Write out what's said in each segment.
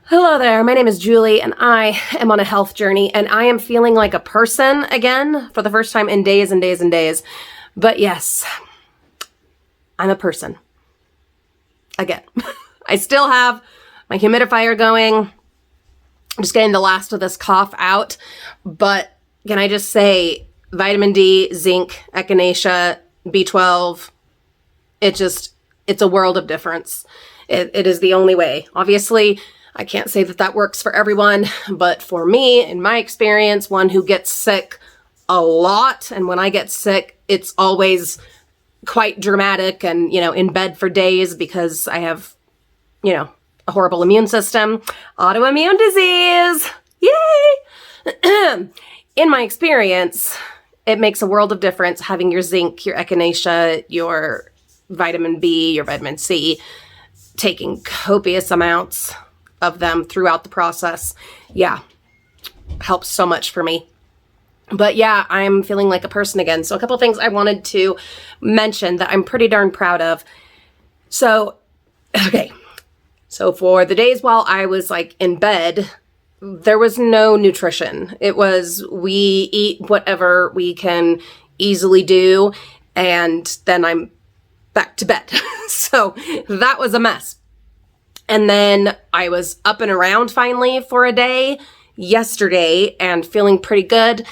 Hello there, my name is Julie and I am on a health journey and I am feeling like a person again for the first time in days and days and days. But yes, I'm a person. Again. I still have my humidifier going. I'm just getting the last of this cough out. But can I just say vitamin D, zinc, echinacea, B12, it's a world of difference. It is the only way. Obviously, I can't say that that works for everyone, but for me, in my experience, one who gets sick a lot, and when I get sick, it's always quite dramatic and, in bed for days because I have, a horrible immune system, autoimmune disease, yay! In my experience, it makes a world of difference having your zinc, your echinacea, your vitamin B, your vitamin C, taking copious amounts of them throughout the process. Yeah, helps so much for me. But yeah, I'm feeling like a person again. So a couple things I wanted to mention that I'm pretty darn proud of. So for the days while I was in bed, there was no nutrition. It was we eat whatever we can easily do, and then I'm back to bed. So that was a mess. And then I was up and around finally for a day yesterday and feeling pretty good.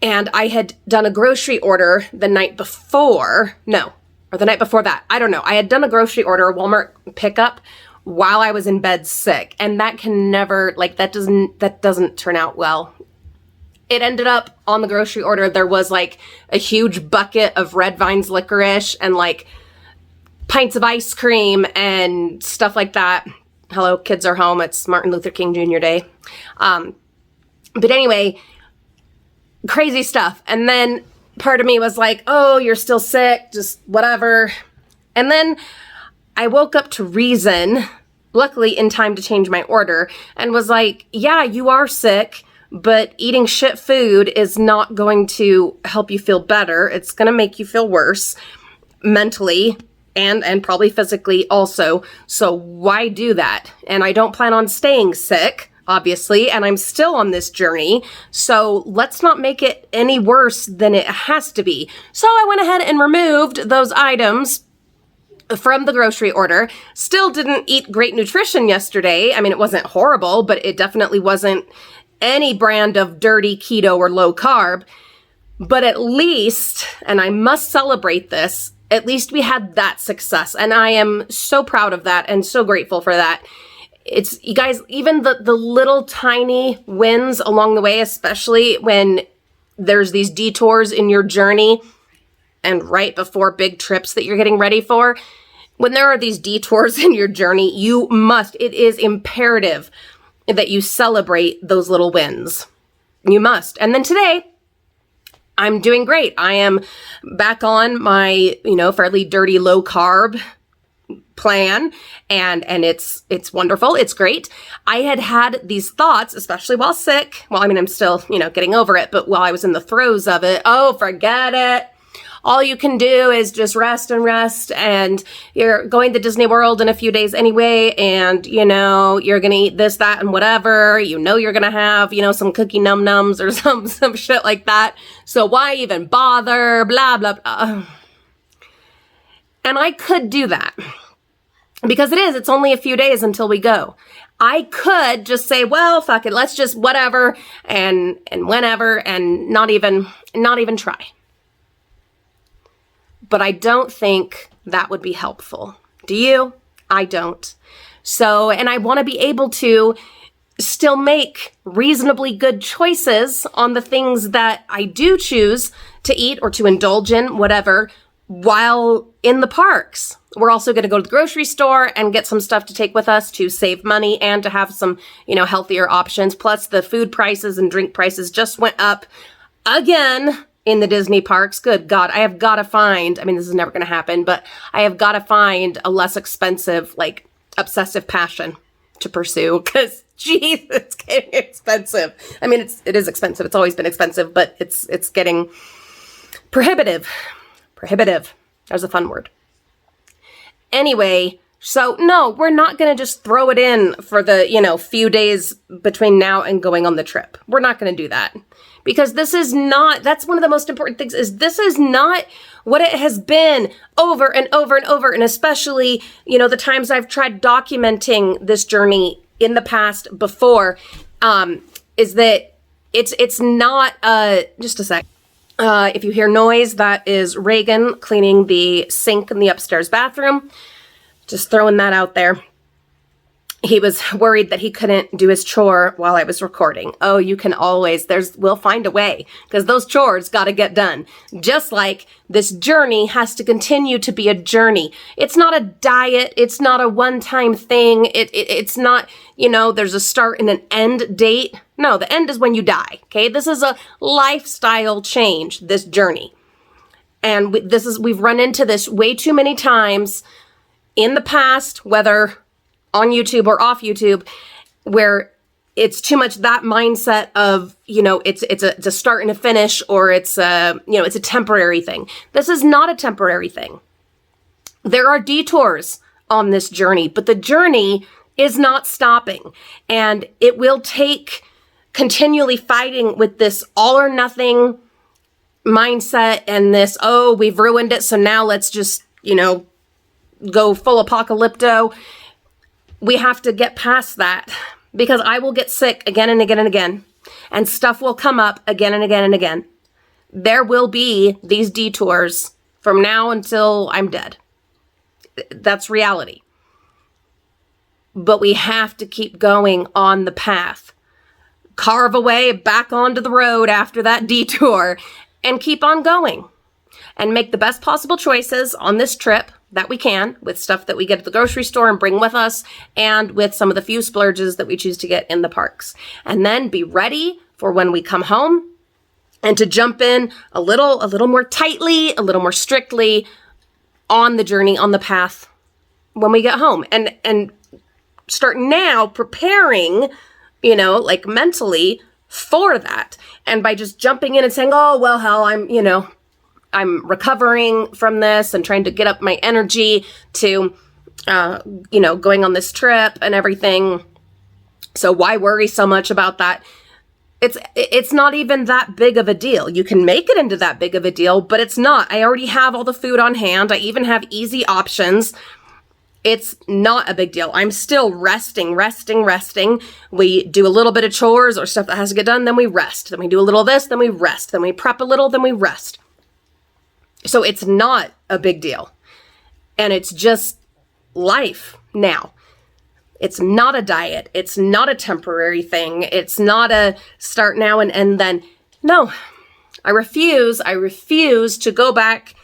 And I had done a grocery order the night before. No, or the night before that. I don't know. I had done a grocery order, a Walmart pickup, while I was in bed sick. And that can never, that doesn't turn out well. It ended up on the grocery order, there was a huge bucket of Redvines licorice and pints of ice cream and stuff like that. Hello, kids are home. It's Martin Luther King Jr. Day. But anyway, crazy stuff. And then part of me was like, oh, you're still sick, just whatever. And then I woke up to reason, luckily in time to change my order, and was like, yeah, you are sick, but eating shit food is not going to help you feel better. It's going to make you feel worse mentally and probably physically also. So why do that? And I don't plan on staying sick, obviously, and I'm still on this journey. So let's not make it any worse than it has to be. So I went ahead and removed those items from the grocery order. Still didn't eat great nutrition yesterday. I mean, it wasn't horrible, but it definitely wasn't any brand of dirty keto or low carb. But at least, and I must celebrate this, at least we had that success. And I am so proud of that and so grateful for that. It's, you guys, even the little tiny wins along the way, especially when there's these detours in your journey and right before big trips that you're getting ready for, when there are these detours in your journey, it is imperative that you celebrate those little wins. You must. And then today, I'm doing great. I am back on my, fairly dirty low carb plan, and it's wonderful. It's great. I had these thoughts, especially while sick. Well, I mean, I'm still, getting over it, but while I was in the throes of it, oh, forget it. All you can do is just rest, and you're going to Disney World in a few days anyway, and, you're going to eat this, that, and whatever. You're going to have, some cookie num-nums or some shit like that. So why even bother? Blah, blah, blah. And I could do that because it's only a few days until we go. I could just say, well, fuck it. Let's just whatever and whenever and not even try. But I don't think that would be helpful. Do you? I don't. So, and I want to be able to still make reasonably good choices on the things that I do choose to eat or to indulge in, whatever, while in the parks. We're also going to go to the grocery store and get some stuff to take with us to save money and to have some, healthier options. Plus the food prices and drink prices just went up again in the Disney parks. Good God, I have got to find, this is never going to happen, but I have got to find a less expensive, obsessive passion to pursue because, geez, it's getting expensive. It is expensive. It's always been expensive, but it's getting prohibitive. Prohibitive. There's a fun word. Anyway, So no, we're not going to just throw it in for the, few days between now and going on the trip. We're not going to do that, because this is not, that's one of the most important things, is this is not what it has been over and over and over. And especially, the times I've tried documenting this journey in the past before, is that it's not, just a sec. If you hear noise, that is Reagan cleaning the sink in the upstairs bathroom. Just throwing that out there. He was worried that he couldn't do his chore while I was recording. Oh, you can always, we'll find a way, because those chores got to get done. Just like this journey has to continue to be a journey. It's not a diet. It's not a one-time thing. It's not, there's a start and an end date. No, the end is when you die. Okay. This is a lifestyle change, this journey. And we've run into this way too many times in the past, whether on YouTube or off YouTube, where it's too much that mindset of, it's a start and a finish, or it's a temporary thing. This is not a temporary thing. There are detours on this journey, but the journey is not stopping, and it will take continually fighting with this all or nothing mindset and this, oh, we've ruined it, so now let's just, go full apocalypto. We have to get past that, because I will get sick again and again and again, and stuff will come up again and again and again. There will be these detours from now until I'm dead. That's reality. But we have to keep going on the path. Carve away back onto the road after that detour and keep on going, and make the best possible choices on this trip that we can, with stuff that we get at the grocery store and bring with us, and with some of the few splurges that we choose to get in the parks. And then be ready for when we come home, and to jump in a little more tightly, a little more strictly on the journey, on the path when we get home, and start now preparing, like mentally for that. And by just jumping in and saying, oh, well, hell, I'm recovering from this and trying to get up my energy to, going on this trip and everything. So why worry so much about that? It's not even that big of a deal. You can make it into that big of a deal, but it's not. I already have all the food on hand. I even have easy options. It's not a big deal. I'm still resting. We do a little bit of chores or stuff that has to get done, then we rest. Then we do a little of this, then we rest. Then we prep a little, then we rest. So it's not a big deal. And it's just life now. It's not a diet. It's not a temporary thing. It's not a start now and end then. No, I refuse to go back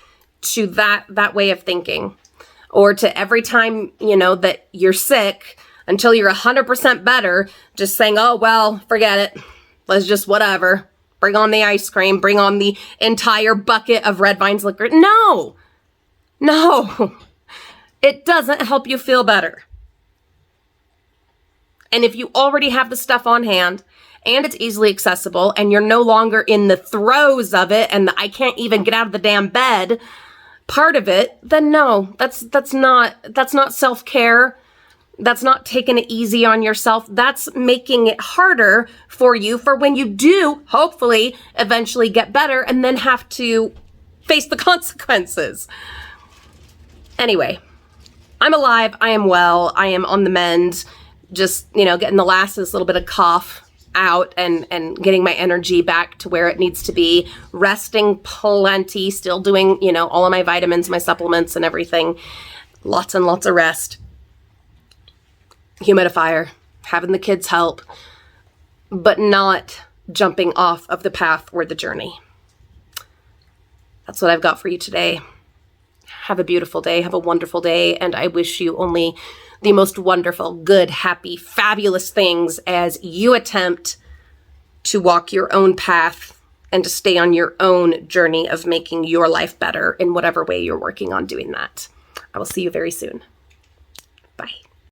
to that way of thinking, or to every time, that you're sick until you're 100% better, just saying, oh, well, forget it. Let's just whatever. Bring on the ice cream. Bring on the entire bucket of Redvines liquor. No, it doesn't help you feel better. And if you already have the stuff on hand and it's easily accessible and you're no longer in the throes of it and I can't even get out of the damn bed part of it, then no, that's not self-care. That's not taking it easy on yourself. That's making it harder for you for when you do, hopefully, eventually get better and then have to face the consequences. Anyway, I'm alive. I am well. I am on the mend. Just, getting the last of this little bit of cough out and getting my energy back to where it needs to be. Resting plenty. Still doing, all of my vitamins, my supplements and everything. Lots and lots of rest. Humidifier, having the kids help, but not jumping off of the path or the journey. That's what I've got for you today. Have a beautiful day. Have a wonderful day. And I wish you only the most wonderful, good, happy, fabulous things as you attempt to walk your own path and to stay on your own journey of making your life better in whatever way you're working on doing that. I will see you very soon.